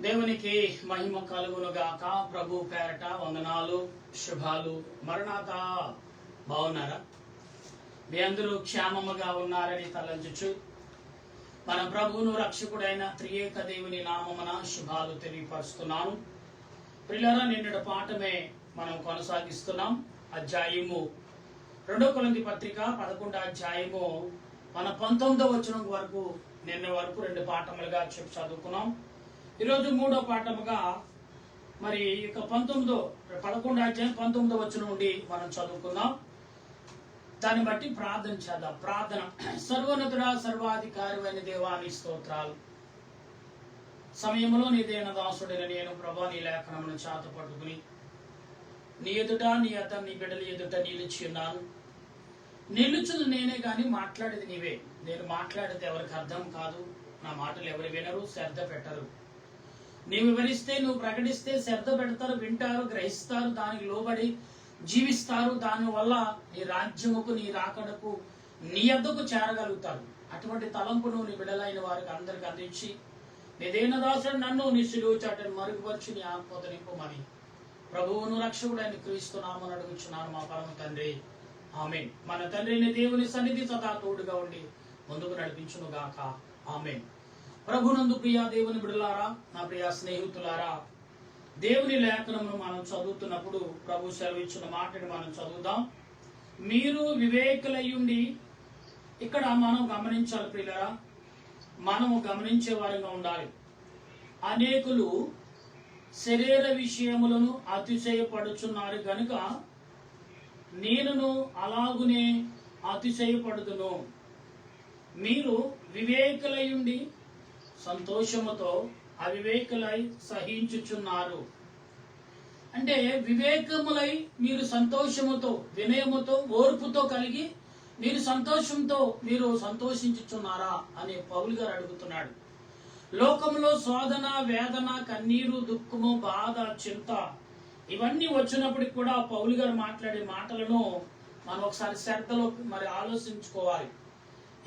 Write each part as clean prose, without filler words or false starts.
దేవునికి మహిమ కలుగునుగాక. ప్రభు పేరట వందనాలు, శుభాలు. మరణాత బాగున్నారా? మీ అందరూ క్షేమముగా ఉన్నారని తలంచుచు మన ప్రభువును రక్షకుడైన త్రియేక దేవుని నామమున శుభాలు తెలియపరుస్తున్నాను. ప్రియులారా, నిన్నటి పాఠమే మనం కొనసాగిస్తున్నాం. అధ్యాయము 2 కొరింథీ పత్రిక 11వ అధ్యాయము మన 19వ వచనం వరకు నిన్న వరకు 2 పాఠములుగా చదువుకున్నాం. ఈరోజు 3వ పాఠముగా మరి ఇక 11వ అధ్యాయం 19వ వచనం నుండి మనం చదువుకుందాం. దాన్ని బట్టి ప్రార్థన చేద్దాం. ప్రార్థన. సర్వోన్నతుడా, సర్వాధికారి అయిన దేవాని స్తోత్రాలు. సమయంలో నీ దేన దాసుడైన నేను ప్రభా నీ లేఖనమును చేత పట్టుకుని నీ ఎదుట నీ బిడ్డల ఎదుట నిలిచి ఉన్నాను. నిలుచుని నేనే కానీ మాట్లాడేది నీవే. నేను మాట్లాడేది ఎవరికి అర్థం కాదు. నా మాటలు ఎవరు వినరు, శ్రద్ధ పెట్టరు. నీవు వివరిస్తే, నువ్వు ప్రకటిస్తే శ్రద్ధ పెడతారు, వింటారు, గ్రహిస్తారు, దానికి లోబడి జీవిస్తారు. దానివల్ల నీ రాజ్యముకు, నీ రాకడకు, నీ యొద్దకు చేరగలుగుతారు. అటువంటి తలంపును నీ బిడ్డలైన వారికి అందరికి అందించి నీదేన దాసుడు నన్ను నీ సిలువ చాటను మరుగుపరిచి నీ ఆత్మతో నింపమని ప్రభువును రక్షకుడైన క్రీస్తు నామమున అడుగుచున్నాను మా పరమ తండ్రి, ఆమేన్. మన తండ్రిని దేవుని సన్నిధి సదా తోడుగా ఉండి ముందుకు నడిపించును గాక, ఆమేన్. ప్రభునందు ప్రియ దేవుని బిడ్డలారా, నా ప్రియ స్నేహితులారా, దేవుని లేఖనమును మనం చదువుతున్నప్పుడు ప్రభు సెలవిచ్చిన మాటని మనం చదువుదాం. మీరు వివేకులయ్యుండి, ఇక్కడ మనం గమనించాలి ప్రియులారా, మనము గమనించే వారిగా ఉండాలి. అనేకులు శరీర విషయములను అతిశయపడుచున్నారు గనుక నేనును అలాగునే అతిశయపడుదును. మీరు వివేకులయ్యుండి సంతోషముతో అవివేకులై సహించుచున్నారు. అంటే వివేకములై మీరు సంతోషముతో, వినయముతో, ఓర్పుతో కలిగి మీరు సంతోషంతో మీరు సంతోషించుచున్నారా అని పౌలు గారు అడుగుతున్నాడు. లోకంలో శోధన, వేదన, కన్నీరు, దుఃఖము, బాధ, చింత ఇవన్నీ వచ్చినప్పటికి కూడా పౌలు గారు మాట్లాడే మాటలను మనం ఒకసారి శ్రద్ధలో మరి ఆలోచించుకోవాలి.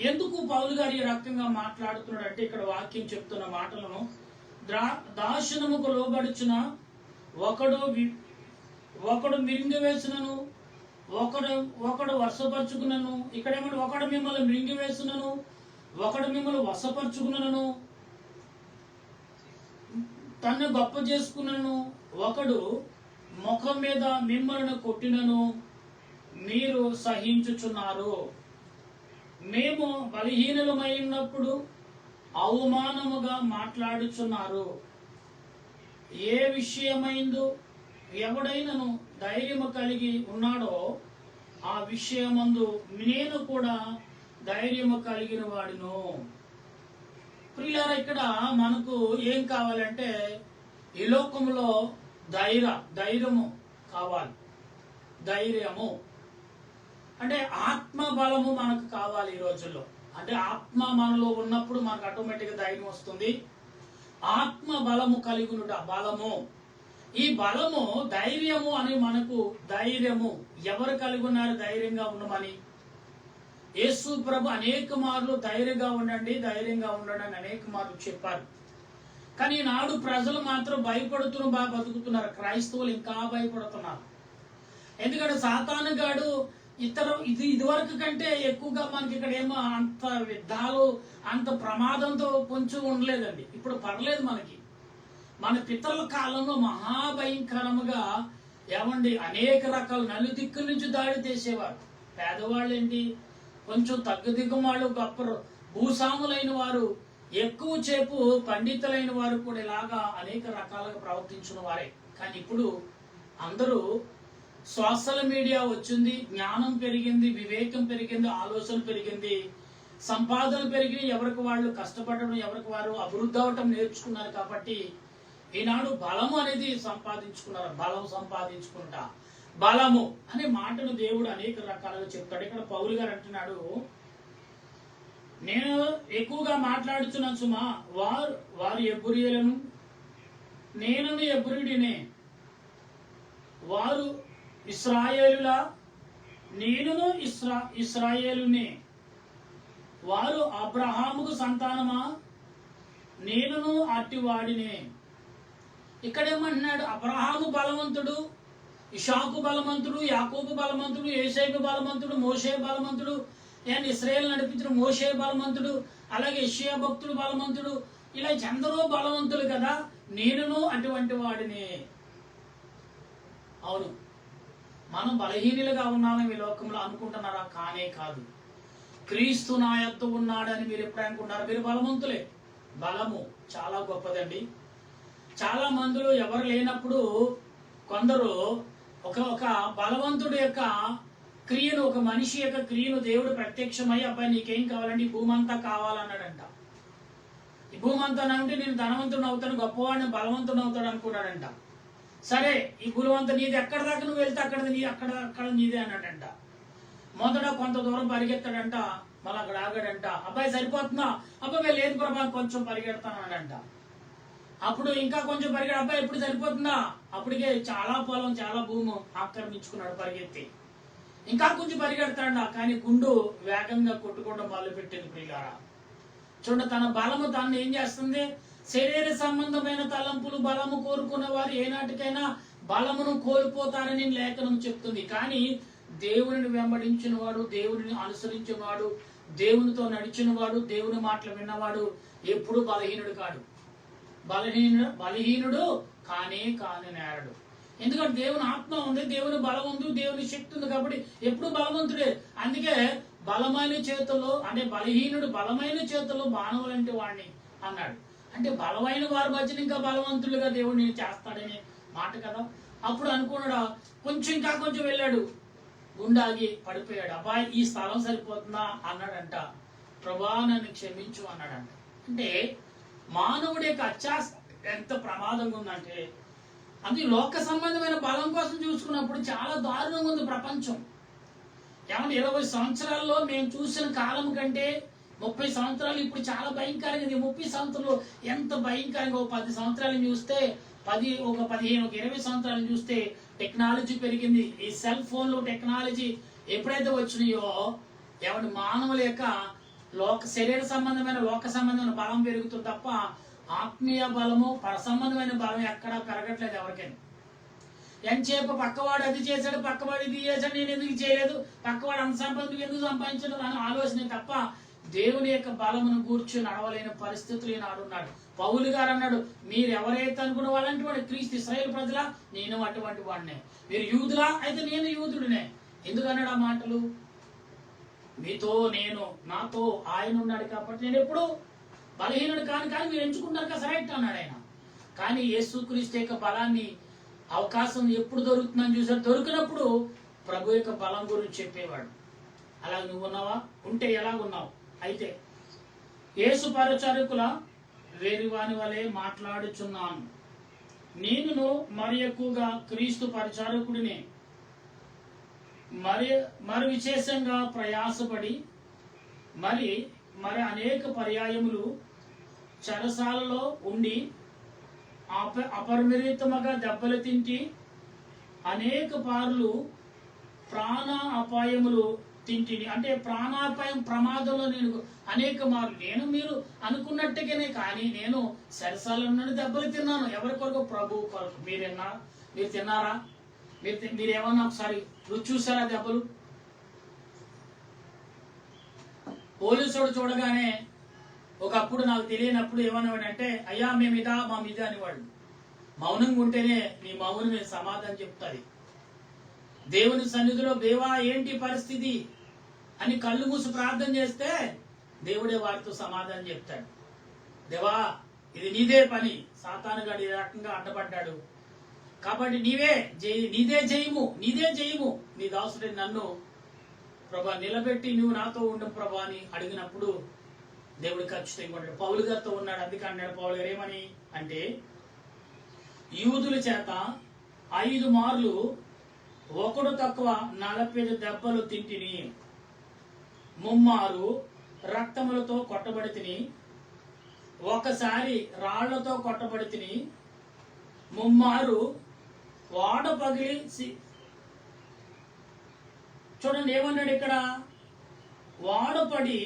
ఎందుకు పౌలు గారు ఈ రకంగా మాట్లాడుతున్నాడు అంటే, ఇక్కడ వాక్యం చెప్తున్న మాటలను దాశనముకు లోబడుచున ఒకడు మిరింగివేసినను, ఒకడు వశపరుచుకున్నను. ఇక్కడేమంటే ఒకడు మిమ్మల్ని మిరింగివేసినను, ఒకడు మిమ్మల్ని వశపరుచుకున్నను, తన్ను గొప్ప చేసుకున్నను, ఒకడు ముఖం మీద మిమ్మల్ని కొట్టినను మీరు సహించుచున్నారు. మేము బలహీనులమైనప్పుడు అవమానముగా మాట్లాడుచున్నారు. ఏ విషయమైందో ఎవడైనను ధైర్యము కలిగి ఉన్నాడో ఆ విషయమందు నేను కూడా ధైర్యము కలిగిన వాడిను. ప్రియులారా, ఇక్కడ మనకు ఏం కావాలంటే ఈ లోకంలో ధైర్యము కావాలి. ధైర్యము అంటే ఆత్మ బలము మనకు కావాలి ఈ రోజుల్లో. అంటే ఆత్మ మనలో ఉన్నప్పుడు మనకు ఆటోమేటిక్గా ధైర్యం వస్తుంది. ఆత్మ బలము కలిగినుట బలము. ఈ బలము, ధైర్యము అని మనకు ధైర్యము ఎవరు కలిగి ఉన్నారు? ధైర్యంగా ఉండమని యేసు ప్రభు అనేక మార్లు ధైర్యంగా ఉండండి, ధైర్యంగా ఉండండి అని అనేక మార్లు చెప్పారు. కానీ నాడు ప్రజలు మాత్రం భయపడుతూ బతుకుతున్నారు. క్రైస్తవులు ఇంకా భయపడుతున్నారు. ఎందుకంటే సాతానుగాడు ఇదివరకు కంటే ఎక్కువగా మనకి ఇక్కడ ఏమో అంత యుద్ధాలు, అంత ప్రమాదంతో కొంచెం ఉండలేదండి. ఇప్పుడు పర్లేదు మనకి. మన పితరుల కాలంలో మహాభయంకరముగా ఏమండి అనేక రకాల నలుదిక్కుల నుంచి దాడి చేసేవారు. పేదవాళ్ళు ఏంటి, కొంచెం తగ్గుదిగ్గం వాళ్ళు, గొప్ప భూస్వాములైన వారు, ఎక్కువ చేపు పండితులైన వారు కూడా ఇలాగా అనేక రకాలుగా ప్రవర్తించిన వారే. కానీ ఇప్పుడు అందరూ సోషల్ మీడియా వచ్చింది, జ్ఞానం పెరిగింది, వివేకం పెరిగింది, ఆలోచన పెరిగింది, సంపాదన పెరిగి ఎవరికి వాళ్ళు కష్టపడడం, ఎవరికి వారు అభివృద్ధి అవటం నేర్చుకున్నారు. కాబట్టి ఈనాడు బలము అనేది సంపాదించుకున్నారు. బలము అనే మాటను దేవుడు అనేక రకాలుగా చెప్తాడు. ఇక్కడ పౌలు గారు అంటున్నాడు, నేను ఎక్కువగా మాట్లాడుతున్నాను సుమా, వారు ఎబ్రీయులను, నేను ఎబ్రీయుడినే. వారు ఇశ్రాయేలులా, నేనును ఇశ్రాయేలునే. వారు అబ్రహాముకు సంతానమా, నేనును అట్టివాడినే. ఇక్కడేమంటున్నాడు? అబ్రహాము బలవంతుడు, ఇషాకు బలవంతుడు, యాకోబు బలవంతుడు, ఏసేపు బలవంతుడు, మోషే బలవంతుడు, ఇశ్రాయేలు నడిపించిన మోషే బలవంతుడు, అలాగే యెషయా భక్తుడు బలవంతుడు, ఇలా ఎందరో బలవంతులు కదా, నేనును అటువంటి వాడిని. అవును, మనం బలహీనులుగా ఉన్నామని ఈ లోకంలో అనుకుంటున్నారా? కానే కాదు. క్రీస్తు నా యొద్ద ఉన్నాడని మీరు ఎప్పుడు అనుకుంటున్నారు? మీరు బలవంతులే. బలము చాలా గొప్పదండి. చాలా మందిలో ఎవరు లేనప్పుడు కొందరు ఒక బలవంతుడి యొక్క క్రియను, ఒక మనిషి యొక్క క్రియను దేవుడు ప్రత్యక్షమై, అబ్బాయి నీకేం కావాలండి? ఈ భూమి అంతా కావాలన్నాడంట. ఈ భూమి అంతా అంటే నేను ధనవంతుడు అవుతాను, గొప్పవాడిని, బలవంతుడు అవుతాడు అనుకున్నాడంట. సరే, ఈ భూమి అంతా నీది, ఎక్కడ దాకా నువ్వు వెళ్తే అక్కడ అక్కడ నీదే అన్నాడంట. మొదట కొంత దూరం పరిగెత్తాడంట, మళ్ళీ అక్కడ ఆగాడంట. అబ్బాయి సరిపోతుందా? అబ్బాయి లేదు ప్రభా, కొంచెం పరిగెడతాను అన్నాడంట. అప్పుడు ఇంకా కొంచెం పరిగెడ, అబ్బాయి ఎప్పుడు సరిపోతుందా? అప్పటికే చాలా పొలం, చాలా భూమి ఆక్రమించుకున్నాడు పరిగెత్తి. ఇంకా కొంచెం పరిగెడతాడ, కానీ గుండు వేగంగా కొట్టుకోవడం మొదలుపెట్టింది. ప్రియులారా చూడండి, తన బలము తను ఏం చేస్తుంది? శరీర సంబంధమైన తలంపులు బలము కోరుకున్న వారు ఏనాటికైనా బలమును కోల్పోతారని లేఖనం చెప్తుంది. కానీ దేవుని వెంబడించిన వాడు, దేవుని అనుసరించిన వాడు, దేవునితో నడిచిన వాడు, దేవుని మాటలు విన్నవాడు ఎప్పుడు బలహీనుడు కాడు. బలహీనుడు కానే నేరడు. ఎందుకంటే దేవుని ఆత్మ ఉంది, దేవుని బలం ఉంది, దేవుని శక్తి ఉంది, కాబట్టి ఎప్పుడు బలవంతుడే. అందుకే బలమైన చేతుల్లో, అంటే బలహీనుడు బలమైన చేతుల్లో మానవులంటే వాడిని అన్నాడు. అంటే బలమైన వారి మధ్యన ఇంకా బలవంతులుగా దేవుడు నేను చేస్తాడనే మాట కదా. అప్పుడు అనుకున్నాడు, ఇంకా కొంచెం వెళ్ళాడు, గుండాగి పడిపోయాడు. అబ్బాయి ఈ స్థలం సరిపోతుందా అన్నాడంట. ప్రభా నన్ను క్షమించు అన్నాడంట. అంటే మానవుడి యొక్క అత్యాశ ఎంత ప్రమాదంగా ఉందంటే, అది లోక సంబంధమైన బలం కోసం చూసుకున్నప్పుడు చాలా దారుణంగా ఉంది ప్రపంచం. ఏమంటే 20 సంవత్సరాల్లో మేము చూసిన కాలం కంటే 30 సంవత్సరాలు ఇప్పుడు చాలా భయంకరంగా. 30 సంవత్సరాలు ఎంత భయంకరంగా. 10 సంవత్సరాలు చూస్తే 15 20 సంవత్సరాలు చూస్తే టెక్నాలజీ పెరిగింది. ఈ సెల్ ఫోన్లు టెక్నాలజీ ఎప్పుడైతే వచ్చినాయో, ఏమంటే మానవుల యొక్క శరీర సంబంధమైన లోక సంబంధమైన బలం పెరుగుతుంది తప్ప ఆత్మీయ బలము, పర సంబంధమైన బలం ఎక్కడా పెరగట్లేదు ఎవరికైనా. ఎంతసేపు పక్కవాడు అది చేశాడు, పక్కవాడు ఇది చేశాడు, నేను ఎందుకు చేయలేదు, పక్కవాడు అంత సంపాదించి ఎందుకు సంపాదించడం అని ఆలోచన తప్ప దేవుని యొక్క బలమును కూర్చొని నడవలేని పరిస్థితులు ఈనాడు ఉన్నాడు. పౌలు గారు అన్నాడు, మీరు ఎవరైతే అనుకున్న వాళ్ళంటే వాడు క్రీస్తు. ఇశ్రాయేలు ప్రజలా? నేను అటువంటి వాడినే. మీరు యూదులా? అయితే నేను యూదుడినే. ఎందుకన్నాడు ఆ మాటలు? మీతో నేను, నాతో ఆయన ఉన్నాడు కాబట్టి నేను ఎప్పుడు బలహీనుడు కానీ మీరు ఎంచుకుంటారు కదా రైట్ అన్నాడు ఆయన. కానీ యేసుక్రీస్తు యొక్క బలాన్ని, అవకాశం ఎప్పుడు దొరుకుతుందని చూసాడు. దొరికినప్పుడు ప్రభు యొక్క బలం గురించి చెప్పేవాడు. అలా నువ్వు ఉన్నావా? ఉంటే ఎలా ఉన్నావు? అయితే యేసు పరిచారకుల వేరువాని వలె మాట్లాడుచున్నాను, నేను మరి ఎక్కువగా క్రీస్తు పరిచారకుడిని, మరి విశేషంగా ప్రయాసపడి మరి అనేక పర్యాయములు చెరసాలలో ఉండి అపరిమితముగా దెబ్బలు తింటి, అనేక పార్లు ప్రాణ అపాయములు తింటిని. అంటే ప్రాణాపాయం, ప్రమాదంలో నేను అనేక మార్లు, నేను మీరు అనుకున్నట్టుగానే కానీ నేను చెరసాలలో నుండి దెబ్బలు తిన్నాను. ఎవరి కొరకు? ప్రభు కొరకు. మీరు తిన్నారా? మీరేమన్నా ఒకసారి రుచి చూసారా దెబ్బలు? పోలీసుడు చూడగానే ఒకప్పుడు నాకు తెలియనప్పుడు ఏమనేవాడంటే, అయ్యా మేమిదా మా మీద అనేవాడు. మౌనంగా ఉంటేనే నీ మౌనం నేను సమాధానం చెప్తాది. దేవుని సన్నిధిలో దేవా ఏంటి పరిస్థితి అని కళ్ళు మూసి ప్రార్థన చేస్తే దేవుడే వారితో సమాధానం చెప్తాడు. దేవా ఇది నీదే పని, సాతానుగాడు ఈ రకంగా అడ్డపడ్డాడు కాబట్టి నీదే జయము, నీ దాసుడి నన్ను ప్రభా నిలబెట్టి నువ్వు నాతో ఉండు ప్రభా అని అడిగినప్పుడు దేవుడు ఖచ్చితంగా ఉన్నాడు. పౌలు గారితో ఉన్నాడు. అందుకే అన్నాడు పౌలు గారు ఏమని అంటే, యూదుల చేత 5 మార్లు ఒకడు తక్కువ 45 దెబ్బలు తింటిని, 3 మారు రక్తములతో కొట్టబడి తిని, ఒకసారి రాళ్లతో కొట్టబడి తిని, 3 మారు వాడ పగిలి. చూడండి ఏమన్నాడు ఇక్కడ, వాడపడి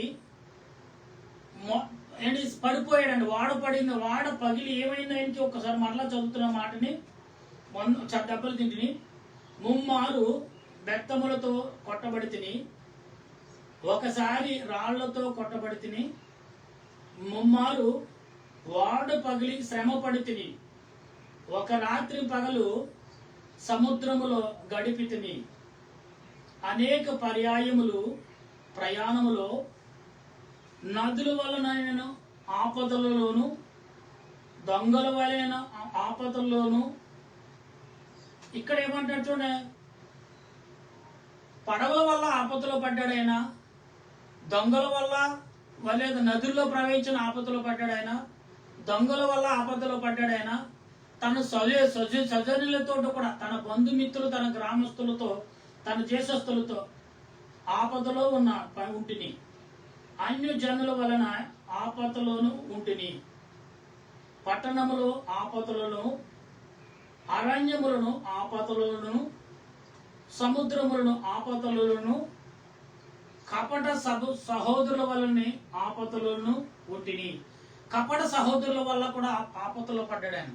ఏంటి పడిపోయాడండి. వాడ పగిలి ఏమైంది ఆయనకి? ఒక్కసారి మరలా చదువుతున్న మాటని, దెబ్బలు తింటిని, ముమ్మారు బెత్తములతో కొట్టబడి తిని, ఒకసారి రాళ్లతో కొట్టబడి తిని, ముమ్మారు వాడ పగిలి శ్రమ పడి తిని, ఒక రాత్రి పగలు సముద్రములో గడిపి తిని, అనేక పర్యాయములు ప్రయాణములో నదుల వలన ఆపదలలోను, దొంగల వలన ఆపదల్లోను. ఇక్కడ ఏమంటాడు చూడండి, పడవల వల్ల ఆపదలో పడ్డాడైనా, దొంగల వల్ల లేదా నదుల్లో ప్రవహించిన ఆపదలో పడ్డాడైనా, దొంగల వల్ల ఆపదలో పడ్డాడైనా, తన సజనులతో కూడా, తన బంధుమిత్రులు, తన గ్రామస్తులతో, తన దేశస్తులతో ఆపదలో ఉంటిని, అన్య జనుల వలన ఆపదలోను ఉంటిని, పట్టణములో ఆపదలను, అరణ్యములను ఆపదలను, సముద్రములను ఆపదలను, కపట సహోదరుల వలన ఆపదలను ఉంటిని. కపట సహోదరుల వల్ల కూడా ఆపదలో పడ్డాడు,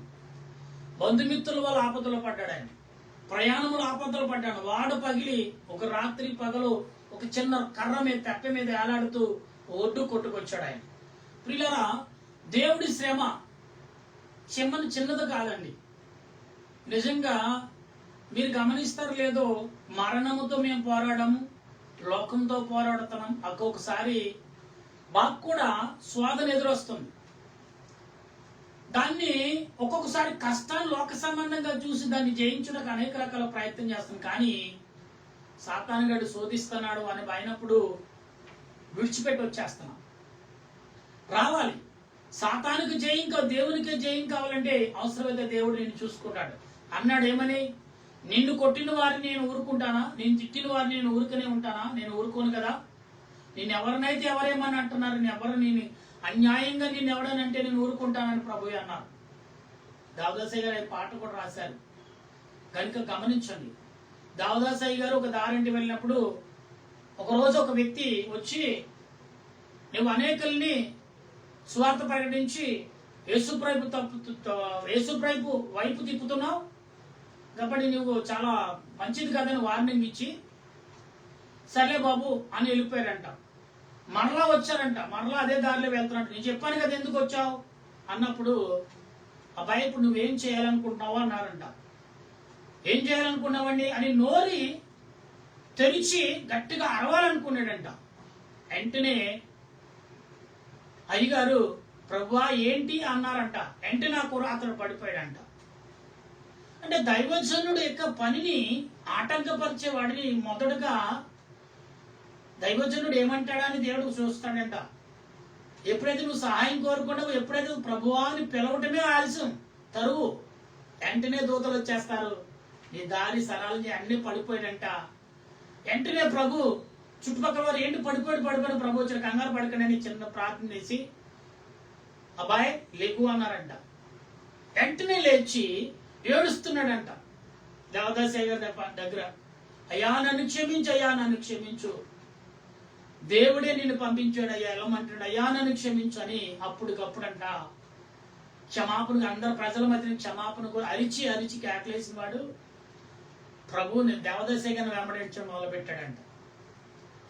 బంధుమిత్రుల వల్ల ఆపదలో పడ్డాడు, ప్రయాణములు ఆపదలు పడ్డాడు. వాడు పగిలి ఒక రాత్రి పగలు ఒక చిన్న కర్ర మీద, తెప్ప మీద ఏలాడుతూ ఒడ్డు కొట్టుకొచ్చాడు ఆయన. ప్రియులారా, దేవుడి శ్రమ చిన్నది కాదండి. నిజంగా మీరు గమనిస్తారు లేదో, మరణముతో మేము పోరాడము, లోకంతో పోరాడుతున్నాం. ఒక్కొక్కసారి మాకు కూడా స్వాదన ఎదురొస్తుంది. దాన్ని ఒక్కొక్కసారి కష్టాన్ని లోక సంబంధంగా చూసి దాన్ని జయించడానికి అనేక రకాల ప్రయత్నం చేస్తాం. కానీ సాతాను గాడు శోధిస్తున్నాడు అని అయినప్పుడు విడిచిపెట్టి వచ్చేస్తున్నాం. రావాలి. సాతానుకి జయం దేవునికే జయం కావాలంటే అవసరమైతే దేవుడు నిన్ను చూసుకుంటాడు. అన్నాడు ఏమని? నిన్ను కొట్టిన వారిని నేను ఊరుకుంటానా? నేను తిట్టిన వారిని నేను ఊరుకునే ఉంటానా? నేను ఊరుకోను కదా. నేను ఎవరినైతే ఎవరేమని అంటున్నారు, నేను అన్యాయంగా నిన్ను ఎవడనంటే నేను ఊరుకుంటానని ప్రభు అన్నారు. దావదాసయ్య గారు పాట కూడా రాశారు, కనుక గమనించండి. దావదాసయ్య గారు ఒక దారింటి వెళ్ళినప్పుడు ఒకరోజు ఒక వ్యక్తి వచ్చి, నువ్వు అనేకల్ని సువార్త ప్రకటించి యేసుప్రభు వైపు తిప్పుతున్నావు కాబట్టి నువ్వు చాలా మంచిది కదని వార్నింగ్ ఇచ్చి, సర్లే బాబు అని వెళ్ళిపోయారంట. మరలా వచ్చారంట, మరలా అదే దారిలో వెళ్తున్నట్టు. నేను చెప్పాను కదా ఎందుకు వచ్చావు అన్నప్పుడు, అబ్బాయి ఇప్పుడు నువ్వేం చేయాలనుకుంటున్నావు అన్నారంట. ఏం చేయాలనుకున్నావండి అని నోరి తెరిచి గట్టిగా అరవాలనుకున్నాడంట. వెంటనే అయ్యగారు ప్రభువా ఏంటి అన్నారంట. వెంటనే అతను పడిపోయాడంట. అంటే దైవజనుడు యొక్క పనిని ఆటంకపరిచే వాడిని మొదటగా దైవజనుడు ఏమంటాడా అని దేవుడు చూస్తాడంట. ఎప్పుడైతే నువ్వు సహాయం కోరుకున్నావు, ఎప్పుడైతే ప్రభువా అని పిలవటమే ఆలస్యం, తరువు వెంటనే దూతలు వచ్చేస్తారు, నీ దారి సరాలని అన్ని పడిపోయాడంట. వెంటనే ప్రభు చుట్టుపక్కల వారు ఏంటి పడిపోయాడు ప్రభు వచ్చిన కంగారు పడకండి అని చిన్న ప్రార్థన చేసి, అబ్బాయి లేకు అన్నారంట. వెంటనే లేచి ఏడుస్తున్నాడంట దేవదాసయ్య గారి దగ్గర. అయ్యా నన్ను క్షమించు, అయ్యా నన్ను క్షమించు, దేవుడే నిన్ను పంపించాడు అయ్యా, వెళ్ళమంటాడు, అయ్యా నన్ను క్షమించు అని అప్పటికప్పుడంట క్షమాపణ, అందరు ప్రజల మధ్యన క్షమాపణ కూడా అరిచి కేకలేసిన వాడు ప్రభువుని దేవదాసయ్య గారిని వెంబడించడం మొదలుపెట్టాడంట.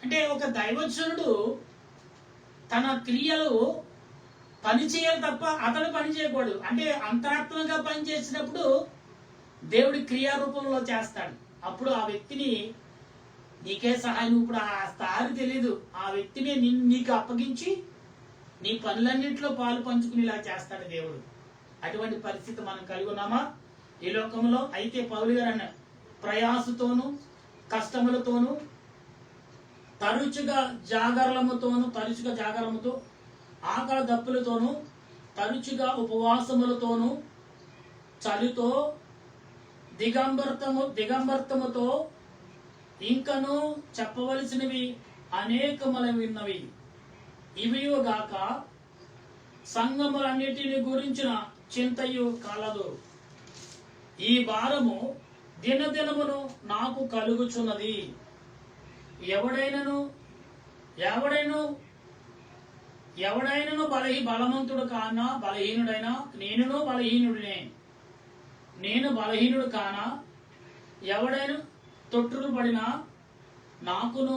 అంటే ఒక దైవజనుడు తన క్రియలు పని చేయాలి తప్ప అతను పని చేయకూడదు. అంటే అంతరాత్మగా పని చేసినప్పుడు దేవుడి క్రియారూపంలో చేస్తాడు. అప్పుడు ఆ వ్యక్తిని నీకే సహాయం, ఇప్పుడు ఆ స్థాయి తెలియదు, ఆ వ్యక్తిని నీకు అప్పగించి నీ పనులన్నింటిలో పాలు పంచుకునేలా చేస్తాడు దేవుడు. అటువంటి పరిస్థితి మనం కలిగి ఉన్నామా ఈ లోకంలో? అయితే పౌలు గారు అన్న ప్రయాసతోను, కష్టములతోను, తరచుగా జాగరముతో, ఆకలి దప్పులతోను, తరచుగా ఉపవాసములతోను, చలితో, దిగంబర్తముతో, ఇంకను చెప్పవలసినవి అనేకములవిన్నవి. ఇవిగాక సంఘములన్నిటిని గురించిన చింతయు కలదు. ఈ భారము దినదినమును నాకు కలుగుచున్నది. ఎవడైనను ఎవడైనను బలవంతుడు కానా బలహీనుడైనా నేనును బలహీనుడినే. నేను బలహీనుడు కానా? ఎవడైనా తొట్టులు పడినా నాకును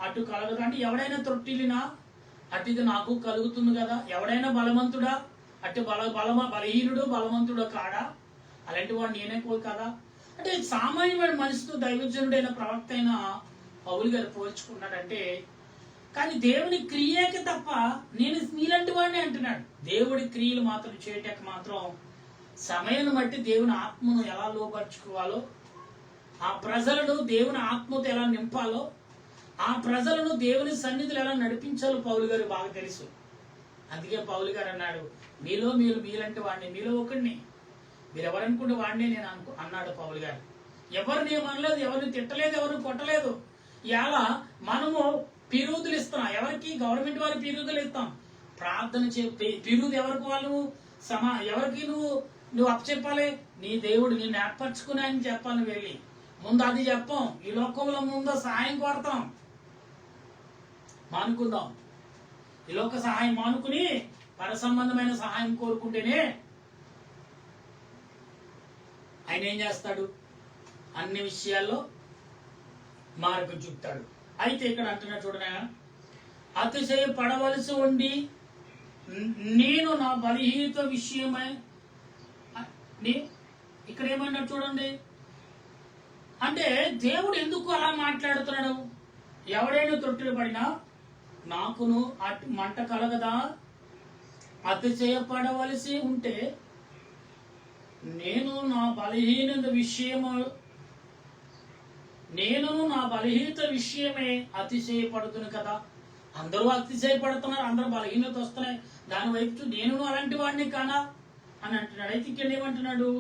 అటు కలగదు. అంటే ఎవడైనా తొట్టిలినా అటుది నాకు కలుగుతుంది కదా. ఎవడైనా బలవంతుడా అటు బలహీనుడు బలవంతుడు కాడా? అలాంటి వాడు నేనే కదా. అంటే సామాన్యమైన మనిషితో దైవజనుడైన ప్రవక్త అయిన పౌలు గారు పోల్చుకున్నాడంటే, కానీ దేవుని క్రియకి తప్ప నేను నీలాంటి వాడిని అంటున్నాడు. దేవుడి క్రియలు మాత్రం చేయటం మాత్రం సమయాన్ని బట్టి దేవుని ఆత్మను ఎలా లోపరుచుకోవాలో, ఆ ప్రజలను దేవుని ఆత్మతో ఎలా నింపాలో, ఆ ప్రజలను దేవుని సన్నిధిలో ఎలా నడిపించాలో పౌలు గారు బాగా తెలుసు. అందుకే పౌలు గారు అన్నాడు, మీలాంటి వాడిని, మీలో ఒకడిని, మీరు ఎవరనుకుంటే వాడిని నేను అన్నాడు పౌలు గారు. ఎవరిని ఏమనలేదు, ఎవరిని తిట్టలేదు, ఎవరిని కొట్టలేదు. ఇలా మనము పిరుదులు ఇస్తున్నాం. ఎవరికి? గవర్నమెంట్ వారి పిరుదులు ఇస్తాం. ప్రార్థన పిరుదు ఎవరికి? వాళ్ళు ఎవరికి నువ్వు అప్పచెప్పాలి? నీ దేవుడు నిన్ను ఏర్పరచుకుని అని చెప్పాలి. వెళ్ళి ముందు అది చెప్పాం. ఈ లోకంలో ముందు సహాయం కోరతాం, మానుకుందాం. ఈ లోక సహాయం మానుకుని పర సంబంధమైన సహాయం కోరుకుంటేనే ఆయన ఏం చేస్తాడు? అన్ని విషయాల్లో మార్గం చూపుతాడు. అయితే ఇక్కడ అంటున్నా చూడనా, అతిశయ పడవలసి ఉండి నేను నా బలహీనత విషయమై. ఇక్కడ ఏమన్నాడు చూడండి. అంటే దేవుడు ఎందుకు అలా మాట్లాడుతున్నాడు? ఎవడైనా తొట్టిలు పడినా నాకును అటు మంట కలగదా? అతిశయపడవలసి ఉంటే నేను నా బలహీనత విషయమే అతిశయపడుతును కదా. అందరూ అతిశయపడుతున్నారు, అందరూ బలహీనత వస్తున్నాయి, దాని వైపు నేను అలాంటి వాడిని కానా అని అంటున్నాడు. అయితే ఇక్కడ ఏమంటున్నాడు?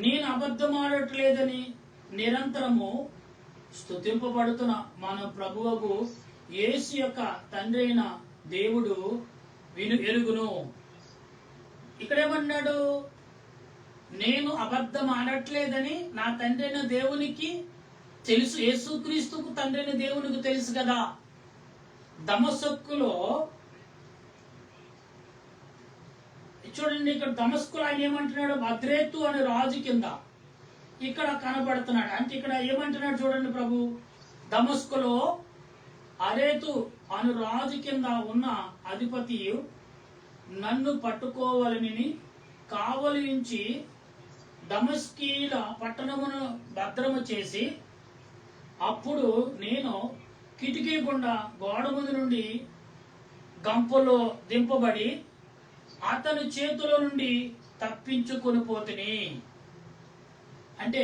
నేను అబద్ధం ఆడట్లేదని నిరంతరము స్తుతింపబడుతున్న మన ప్రభువుకు యేసు యొక్క తండ్రి అయిన దేవుడు ఎరుగును. ఇక్కడేమన్నాడు? నేను అబద్ధం ఆడట్లేదని నా తండ్రి అయిన దేవునికి తెలుసు. యేసుక్రీస్తుకు తండ్రి అయిన దేవునికి తెలుసు కదా. దమస్కులో చూడండి, ఇక్కడ దమస్కులో ఆయన ఏమంటున్నాడు? అద్రేతు అనే రాజు కింద ఇక్కడ కనబడుతున్నాడు. అంటే ఇక్కడ ఏమంటున్నాడు చూడండి ప్రభు, దమస్కులో అరేతు అను రాజు కింద ఉన్న అధిపతి నన్ను పట్టుకోవాలని కావలించి దమస్కీల పట్టణమును భద్రము చేసి, అప్పుడు నేను కిటికీ గుండా గోడ మీద నుండి గంపలో దింపబడి అతని చేతిలో నుండి తప్పించుకొని పోతుని. అంటే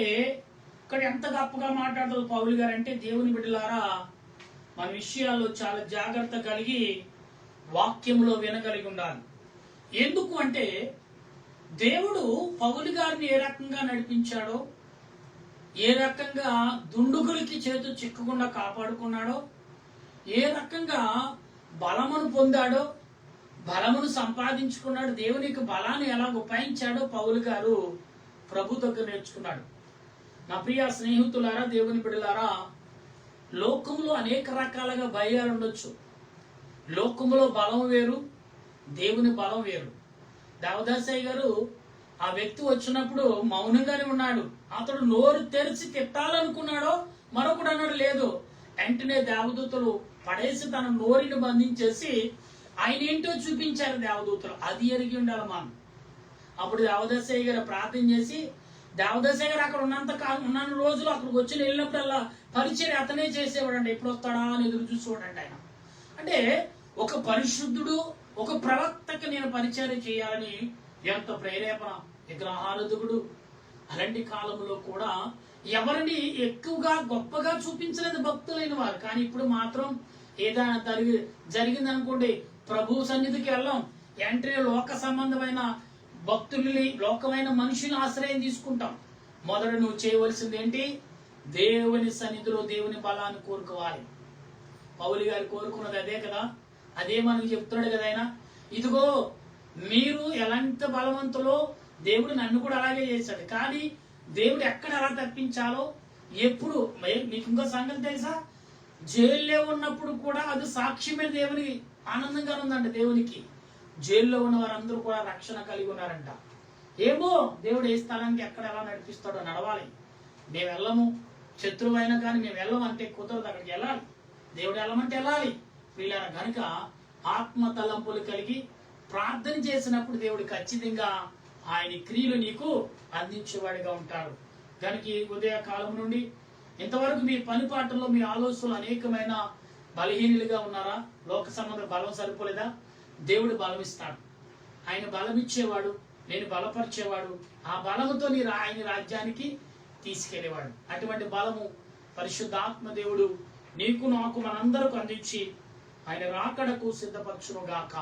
ఇక్కడ ఎంత గొప్పగా మాట్లాడుతుంది పౌలు గారు అంటే, దేవుని బిడ్డలారా మన విషయాల్లో చాలా జాగ్రత్త కలిగి వాక్యంలో వినగలిగి ఉండాలి. ఎందుకు అంటే దేవుడు పౌలు గారిని ఏ రకంగా నడిపించాడో, ఏ రకంగా దుండుగులకి చేతు చిక్కకుండా కాపాడుకున్నాడో, ఏ రకంగా బలమును పొందాడో, బలమును సంపాదించుకున్నాడు, దేవునికి బలాన్ని ఎలా ఉపయోగించాడో పౌలు గారు ప్రభు దగ్గర నేర్చుకున్నాడు. నా ప్రియ స్నేహితులారా, దేవుని బిడ్డలారా, లోకంలో అనేక రకాలుగా భయాలు ఉండొచ్చు. లోకంలో బలం వేరు, దేవుని బలం వేరు. దేవదాసయ్య గారు ఆ వ్యక్తి వచ్చినప్పుడు మౌనంగానే ఉన్నాడు. అతడు నోరు తెరిచి తిట్టాలనుకున్నాడో, మరొకడు అన్నాడు లేదు. వెంటనే దేవదూతలు పడేసి తన నోరిని బంధించేసి ఆయన ఏంటో చూపించారు దేవదూతలు. అది ఎరిగి ఉండాలి మనం. అప్పుడు దేవదాసయ్య గారు ప్రార్థన చేసి, దేవదాసయ్య గారు అక్కడ ఉన్న రోజులు అక్కడికి వచ్చి వెళ్ళినప్పుడల్లా పరిచయం అతనే చేసేవాడండి. ఎప్పుడు వస్తాడా అని ఎదురు చూసేవాడండి ఆయన. అంటే ఒక పరిశుద్ధుడు, ఒక ప్రవక్తకి నేను పరిచయం చేయాలని ఎంత ప్రేరేపణ. విగ్రహారాధకుడు. అలాంటి కాలంలో కూడా ఎవరిని ఎక్కువగా గొప్పగా చూపించలేదు భక్తులైన వారు. కానీ ఇప్పుడు మాత్రం ఏదైనా జరిగిందనుకోండి, ప్రభు సన్నిధికి వెళ్ళాం, వెంటనే లోక సంబంధమైన భక్తుల్ని, లోకమైన మనుషుల ఆశ్రయం తీసుకుంటాం. మొదట నువ్వు చేయవలసింది ఏంటి? దేవుని సన్నిధిలో దేవుని బలాన్ని కోరుకోవాలి. పౌలు గారు కోరుకున్నది అదే కదా. అదే మనకు చెప్తున్నాడు కదా ఆయన. ఇదిగో మీరు ఎలాంటి బలవంతులో దేవుడు నన్ను కూడా అలాగే చేశాడు. కానీ దేవుడు ఎక్కడ ఎలా తప్పించాలో ఎప్పుడు. మీకు ఇంకో సంగతి తెలుసా? జైల్లో ఉన్నప్పుడు కూడా అది సాక్ష్యమే దేవుని ఆనందంగా ఉందంట దేవునికి. జైల్లో ఉన్న వారందరూ కూడా రక్షణ కలిగి ఉన్నారంట. ఏమో దేవుడు ఏ స్థలానికి ఎక్కడ ఎలా నడిపిస్తాడో నడవాలి. మేము వెళ్ళము, శత్రువు అయినా కానీ మేము వెళ్ళము అంటే కుదరదు, అక్కడికి వెళ్ళాలి. దేవుడు వెళ్ళమంటే వెళ్ళాలి. వీళ్ళ కనుక ఆత్మ తలంపులు కలిగి ప్రార్థన చేసినప్పుడు దేవుడు ఖచ్చితంగా ఆయన క్రియలు నీకు అందించేవాడిగా ఉంటాడు. కనుక ఈ ఉదయ కాలం నుండి ఇంతవరకు మీ పనిపాటల్లో మీ ఆలోచనలు అనేకమైన బలహీనులుగా ఉన్నారా? లోక సంబంధ బలం సరిపోలేదా? దేవుడు బలం ఇస్తాడు. ఆయన బలం ఇచ్చేవాడు, నేను బలపరిచేవాడు. ఆ బలముతో ఆయన రాజ్యానికి తీసుకెళ్లేవాడు. అటువంటి బలము పరిశుద్ధాత్మ దేవుడు నీకు నాకు మనందరకు అందించి ఆయన రాకడకు సిద్ధపరచును గాక.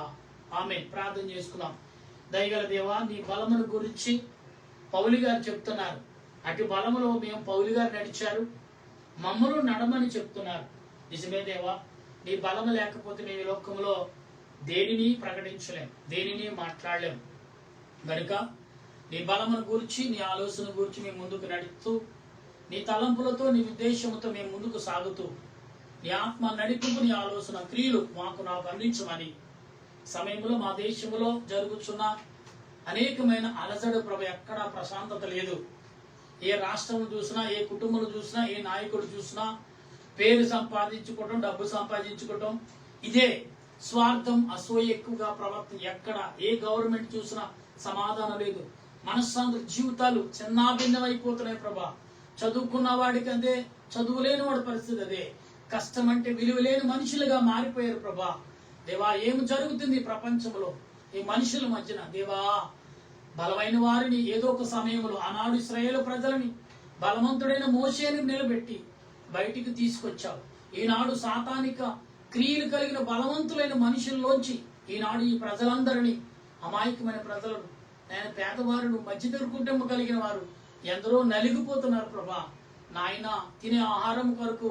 ఆమె ప్రార్థన చేసుకుందాం. దయగల దేవా, నీ బలమును గురించి పౌలు గారు చెప్తున్నారు. అటు బలములో మేము పౌలు గారు నడిచారు, మమ్మల్ని నడమని చెప్తున్నారు. నిజమే దేవా, నీ బలము లేకపోతే మేము ఈ లోకంలో దేనిని ప్రకటించలేం, దేనిని మాట్లాడలేం. కనుక నీ బలమును గురించి, నీ ఆలోచన గురించి మేము ముందుకు నడుస్తూ, నీ తలంపులతో, నీ ఉద్దేశంతో మేము ముందుకు సాగుతూ, నీ ఆత్మ నడిపింపు, నీ ఆలోచన క్రియలు నాకు అందించమని సమయంలో మా దేశంలో జరుగుతున్న అనేకమైన అలజడు ప్రభు, ఎక్కడా ప్రశాంతత లేదు. ఏ రాష్ట్రం చూసినా, ఏ కుటుంబం చూసినా, ఏ నాయకుడు చూసినా పేరు సంపాదించుకోవటం, డబ్బు సంపాదించుకోవటం, ఇదే స్వార్థం, అసూయ ఎక్కువగా ప్రవర్తన. ఎక్కడ ఏ గవర్నమెంట్ చూసినా సమాధానం లేదు. మనశ్శాంతి జీవితాలు చిన్నాభిన్నమైపోతున్నాయి ప్రభా. చదువుకున్న వాడికి అదే, చదువు లేని వాడి పరిస్థితి అదే. కష్టం అంటే విలువ లేని మనుషులుగా మారిపోయారు ప్రభా. దేవా, ఏం జరుగుతుంది ప్రపంచంలో ఈ మనుషుల మధ్యన? దేవా, బలమైన వారిని ఏదో ఒక సమయంలో ఆనాడు ఇశ్రాయేలు ప్రజలని బలవంతుడైన మోషేని నిలబెట్టి బయటికి తీసుకొచ్చావు. ఈనాడు సాతానిక క్రియలు కలిగిన బలవంతులైన మనుషుల్లోంచి ఈనాడు ఈ ప్రజలందరినీ, అమాయకమైన ప్రజలను, నేను పేదవారుడు, మధ్యతరగతి కుటుంబం కలిగిన వారు ఎందరో నలిగిపోతున్నారు ప్రభా. నాయన, తినే ఆహారం కొరకు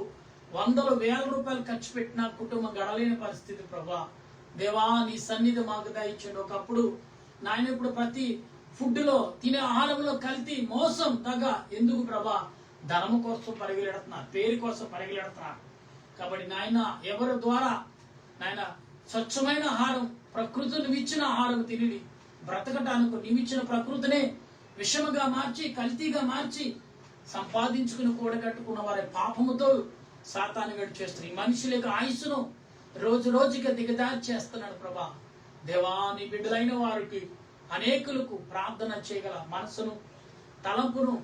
వందల వేల రూపాయలు ఖర్చు పెట్టిన కుటుంబం గడలేని పరిస్థితి ప్రభా. దేవా, నీ సన్నిధి మాకు దయచేయండి. ఒకప్పుడు నాయన, ఇప్పుడు ప్రతి ఫుడ్ లో, తినే ఆహారంలో కల్తీ, మోసం, దగ. ఎందుకు ప్రభా? ధనము కోసం పరిగెడుతున్నారు, పేరు కోసం పరిగెడుతున్నారు. కాబట్టి నాయన, ఎవరి ద్వారా నాయన స్వచ్ఛమైన ఆహారం, ప్రకృతి నువ్విచ్చిన ఆహారం తిని బ్రతకటానికి నీవిచ్చిన ప్రకృతినే విషముగా మార్చి, కల్తీగా మార్చి సంపాదించుకుని కూడగట్టుకున్న వారి పాపముతో సాతాను గడి చేస్తున్నారు. ఈ మనుషుల యొక్క ఆయుస్సును రోజు రోజుకి దిగజారి చేస్తున్నాడు ప్రభా. దేవా, నీ బిడ్డలైన వారికి అనేకులకు ప్రార్థన చేయగల మనసును, తలంపును,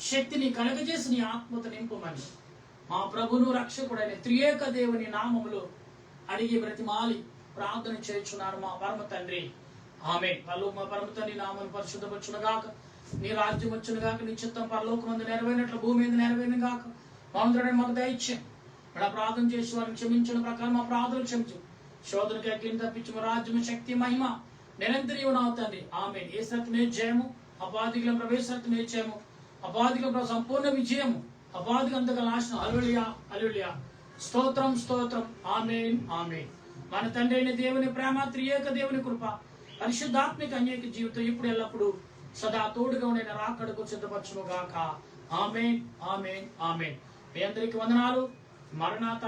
శక్తిని కలగజేసి నీ ఆత్మత నింపమని మా ప్రభును రక్షకుడైన త్రియేక దేవుని నామములో అడిగి బ్రతిమాలి ప్రార్థన చేయుచున్నారు మా పరమ తండ్రి. ఆమేన్. మా పరమ తండ్రి నామం పరిశుద్ధపరచునుగాక, నీ రాజ్యం వచ్చునుగాక, నీ చిత్తం పరలోకమందు నెరవేరినట్లు భూమి మీద నెరవేరును గాక. మనందరం మాకు దయచేయం. ఇలా ప్రార్థన చేసి వారిని క్షమించిన ప్రకారం మా ప్రార్థనలు క్షమించు. శోధనకి అగ్ని తప్పించు. రాజ్యము, శక్తి, మహిమ నిరంతరం అవుతుంది. ఆమేన్. ఏ సత్యమే జయము, అపాధికుల ప్రవేశమే జయము, అపాధికుల సంపూర్ణ విజయము, అపాధిక అంతగా నాశనం. హల్లెలూయా, హల్లెలూయా. స్తోత్రం, స్తోత్రం. ఆమేన్, ఆమేన్. మన తండ్రి అయిన దేవుని ప్రేమ, త్రియేక దేవుని కృప, పరిశుద్ధాత్మిక అనేక జీవితం ఇప్పుడు ఎల్లప్పుడు సదా తోడుగా ఉండే రాకడకు సిద్ధపరచును గాక. ఆమేన్, ఆమేన్, ఆమేన్. మీ అందరికి వందనాలు. మరణాత.